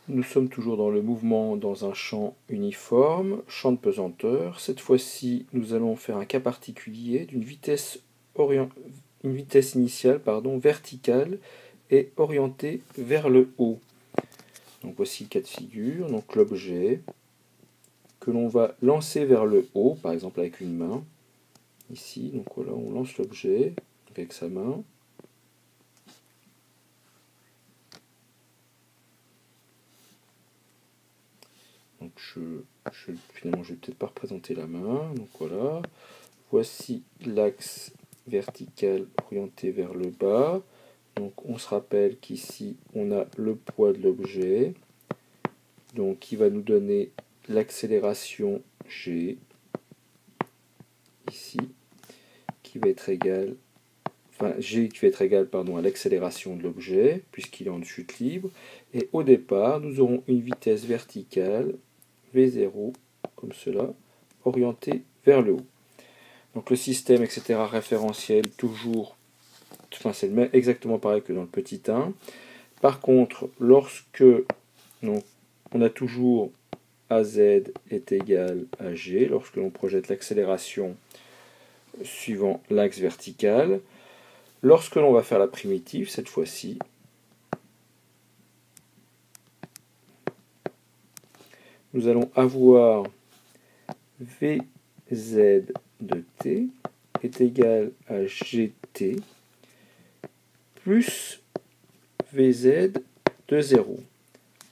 Nous sommes toujours dans le mouvement dans un champ uniforme, champ de pesanteur. Cette fois-ci, nous allons faire un cas particulier d'une vitesse, initiale verticale et orientée vers le haut. Donc voici le cas de figure. Donc l'objet que l'on va lancer vers le haut, par exemple avec une main. Ici, donc voilà, on lance l'objet avec sa main. Donc finalement, je vais peut-être pas représenter la main. Donc voilà. Voici l'axe vertical orienté vers le bas. Donc on se rappelle qu'ici, on a le poids de l'objet. Donc qui va nous donner l'accélération G. Ici. Qui va être égal. Enfin, G qui va être égal à l'accélération de l'objet, puisqu'il est en chute libre. Et au départ, nous aurons une vitesse verticale V0, comme cela, orientée vers le haut. Donc le système, etc., référentiel, toujours, c'est exactement pareil que dans le petit 1. Par contre, lorsque on a toujours AZ est égal à G, lorsque l'on projette l'accélération suivant l'axe vertical, lorsque l'on va faire la primitive, cette fois-ci, nous allons avoir Vz de t est égal à gt plus Vz de 0.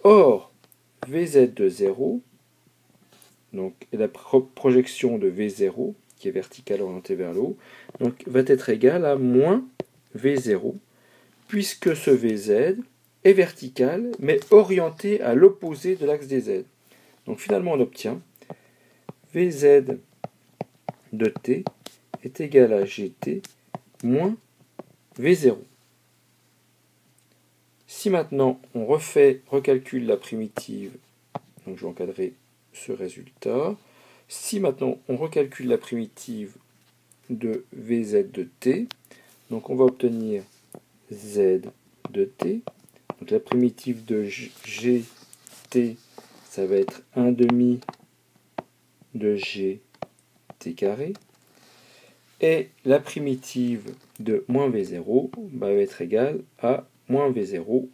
Or, Vz de 0, donc la projection de V0, qui est verticale orientée vers le haut, donc, va être égale à moins V0, puisque ce Vz est vertical, mais orienté à l'opposé de l'axe des Z. Donc finalement, on obtient Vz de t est égal à gt moins V0. Si maintenant on recalcule la primitive, donc je vais encadrer ce résultat. Si maintenant on recalcule la primitive de Vz de t, donc on va obtenir Z de t. Donc la primitive de gt, ça va être 1 demi de gt carré. Et la primitive de moins V0 va être égale à moins V0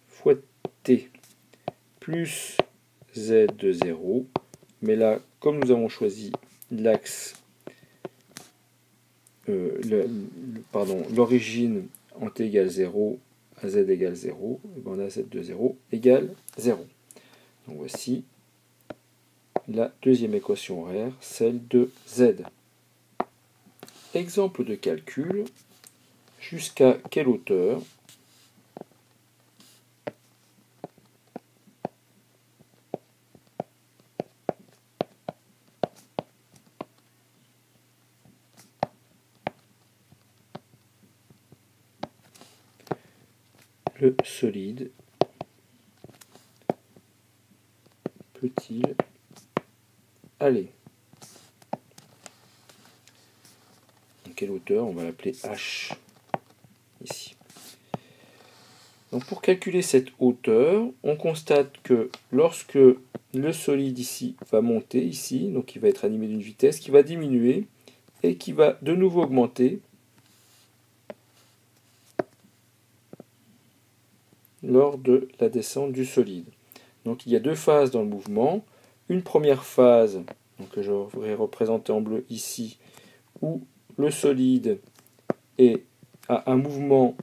fois t plus Z de 0. Mais là, comme nous avons choisi l'axe, l'origine en t égale 0 à z égale 0, et bien on a z de 0 égale 0. Donc voici la deuxième équation horaire, celle de z. Exemple de calcul, jusqu'à quelle hauteur le solide peut-il aller? Donc quelle hauteur? On va l'appeler h ici. Donc pour calculer cette hauteur, on constate que lorsque le solide ici va monter, ici, donc il va être animé d'une vitesse qui va diminuer et qui va de nouveau augmenter lors de la descente du solide. Donc il y a deux phases dans le mouvement. Une première phase, donc que je vais représenter en bleu ici, où le solide a un mouvement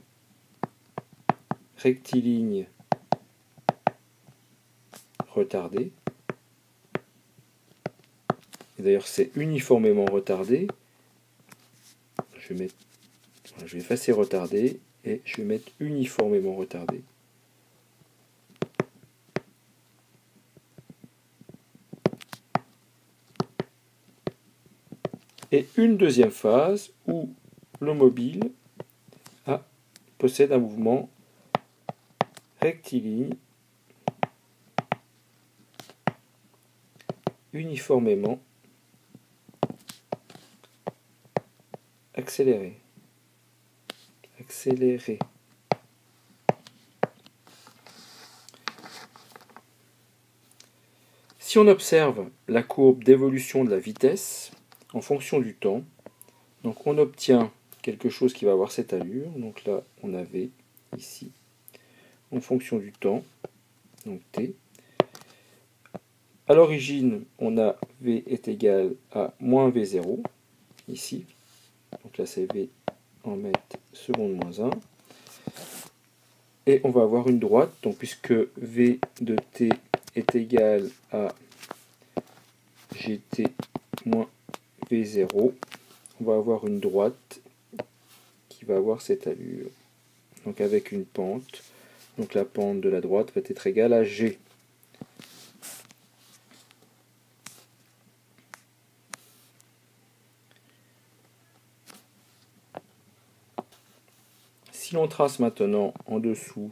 rectiligne retardé. Et d'ailleurs, c'est uniformément retardé. Je vais effacer retardé et je vais mettre uniformément retardé. Et une deuxième phase où le mobile possède un mouvement rectiligne uniformément accéléré. Si on observe la courbe d'évolution de la vitesse en fonction du temps, donc on obtient quelque chose qui va avoir cette allure. Donc là, on a V ici, en fonction du temps, donc T. À l'origine, on a V est égal à moins V0, ici. Donc là, c'est V en mètres seconde moins 1. Et on va avoir une droite, donc puisque V de T est égal à GT moins V0, on va avoir une droite qui va avoir cette allure. Donc avec une pente, donc la pente de la droite va être égale à G. Si l'on trace maintenant en dessous,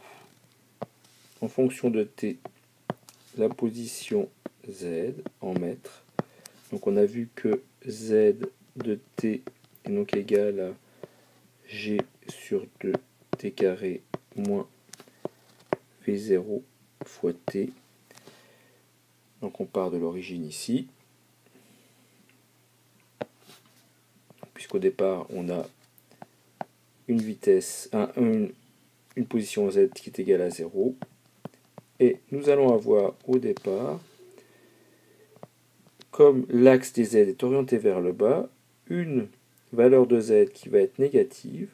en fonction de T, la position Z en mètres, donc on a vu que Z de T est donc égal à G sur 2 T carré moins V0 fois T. Donc on part de l'origine ici, puisqu'au départ on a une vitesse, une position Z qui est égale à 0. Et nous allons avoir au départ, comme l'axe des Z est orienté vers le bas, une valeur de Z qui va être négative,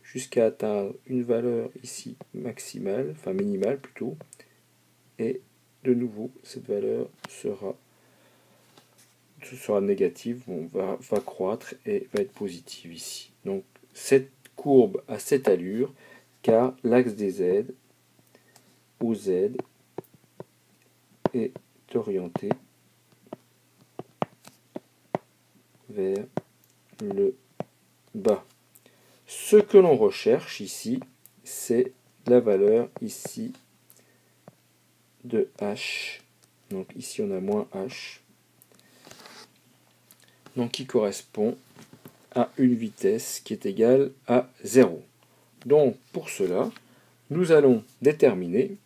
jusqu'à atteindre une valeur ici maximale, enfin minimale plutôt, et de nouveau cette valeur sera négative, va croître et va être positive ici. Donc cette courbe a cette allure car l'axe des Z au Z est orienté vers le bas. Ce que l'on recherche ici, c'est la valeur ici de H. Donc ici on a moins H. Donc qui correspond à une vitesse qui est égale à 0. Donc pour cela, nous allons déterminer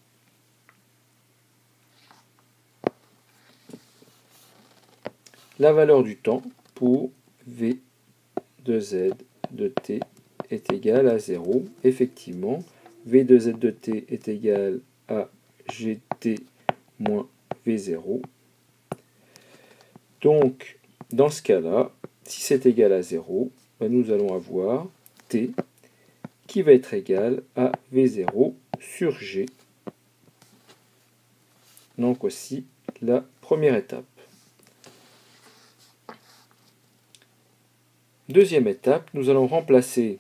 la valeur du temps pour V de Z de T est égal à 0. Effectivement, V de Z de T est égal à GT moins V0. Donc, dans ce cas-là, si c'est égal à 0, ben nous allons avoir T qui va être égal à V0 sur G. Donc voici la première étape. Deuxième étape, nous allons remplacer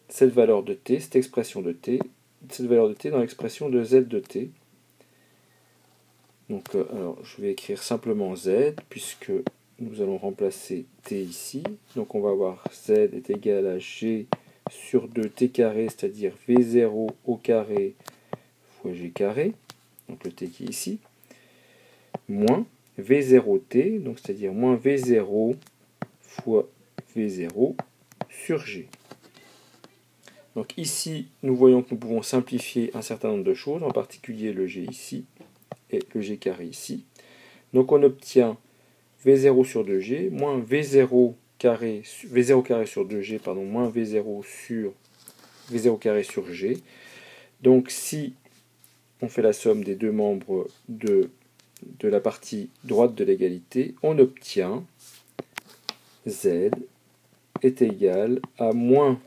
cette valeur de T, cette expression de T, cette valeur de T dans l'expression de Z de T. Donc, alors, je vais écrire simplement Z, puisque nous allons remplacer T ici. Donc, on va avoir Z est égal à G sur 2 T carré, c'est-à-dire V0 au carré fois G carré, donc le T qui est ici, moins V0T, donc c'est-à-dire moins V0 fois V0 sur G. Donc ici, nous voyons que nous pouvons simplifier un certain nombre de choses, en particulier le G ici et le G carré ici. Donc on obtient V0 sur 2G moins V0 carré sur 2G, pardon, moins V0 sur V0 carré sur G. Donc si on fait la somme des deux membres de la partie droite de l'égalité, on obtient Z est égal à moins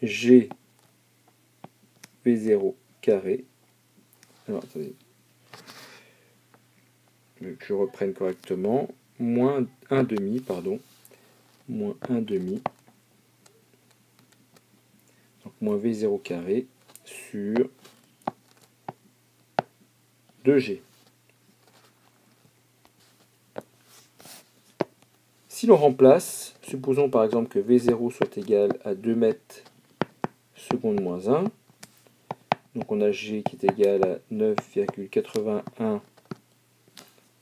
G V0 carré. Alors, attendez. Que je reprenne correctement. Moins 1 demi, pardon. Moins 1 demi. Donc, moins V0 carré sur 2G. Si l'on remplace, supposons par exemple que V0 soit égal à 2 mètres seconde moins 1. Donc on a G qui est égal à 9,81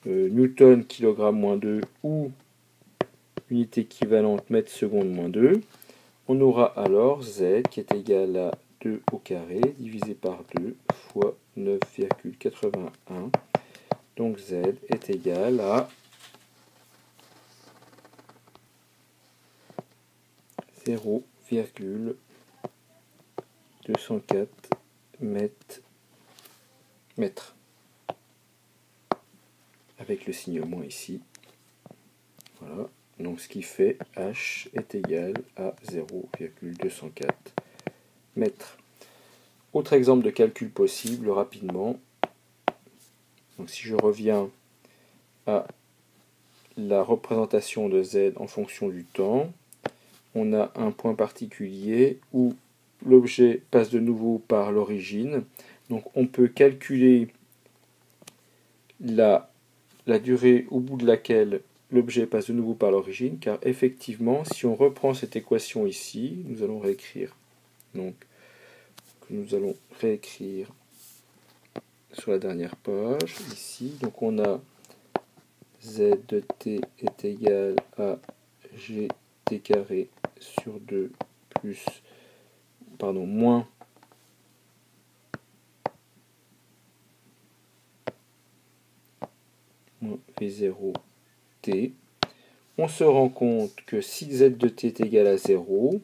newton kilogramme moins 2 ou unité équivalente mètre seconde moins 2. On aura alors Z qui est égal à 2 au carré divisé par 2 fois 9,81 Donc z est égal à 0,204 mètres. Avec le signe moins ici. Voilà. Donc ce qui fait h est égal à 0,204 mètres. Autre exemple de calcul possible rapidement. Donc si je reviens à la représentation de z en fonction du temps, on a un point particulier où l'objet passe de nouveau par l'origine. Donc on peut calculer la durée au bout de laquelle l'objet passe de nouveau par l'origine, car effectivement, si on reprend cette équation ici, nous allons réécrire. Donc, nous allons réécrire sur la dernière page, ici. Donc on a z de t est égal à gt carré sur 2 plus, moins v0t. On se rend compte que si z de t est égal à 0,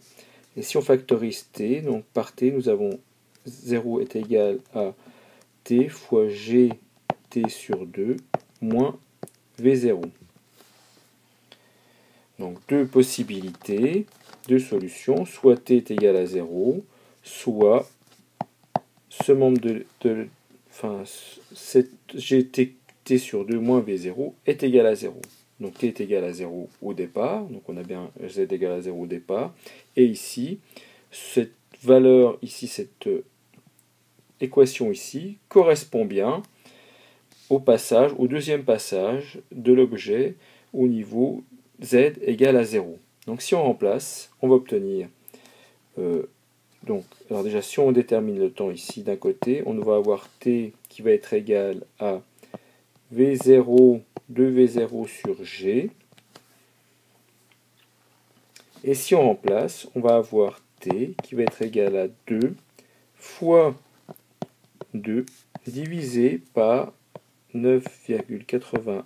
et si on factorise t, donc par t, nous avons 0 est égal à t fois gt sur 2 moins v0. Donc deux possibilités, deux solutions, soit t est égal à 0, soit ce membre cette gt sur 2 moins v0 est égal à 0. Donc t est égal à 0 au départ, donc on a bien z égal à 0 au départ, et ici, cette valeur ici, cette équation ici, correspond bien au deuxième passage de l'objet au niveau z égale à 0. Donc si on remplace, on va obtenir, alors déjà si on détermine le temps ici d'un côté, on va avoir t qui va être égal à v0 de v0 sur g. Et si on remplace, on va avoir t qui va être égal à 2 fois 2 divisé par 9,81.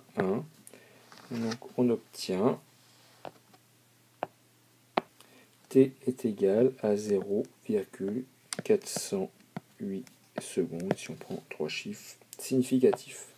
Donc on obtient t est égal à 0,408 secondes si on prend trois chiffres significatifs.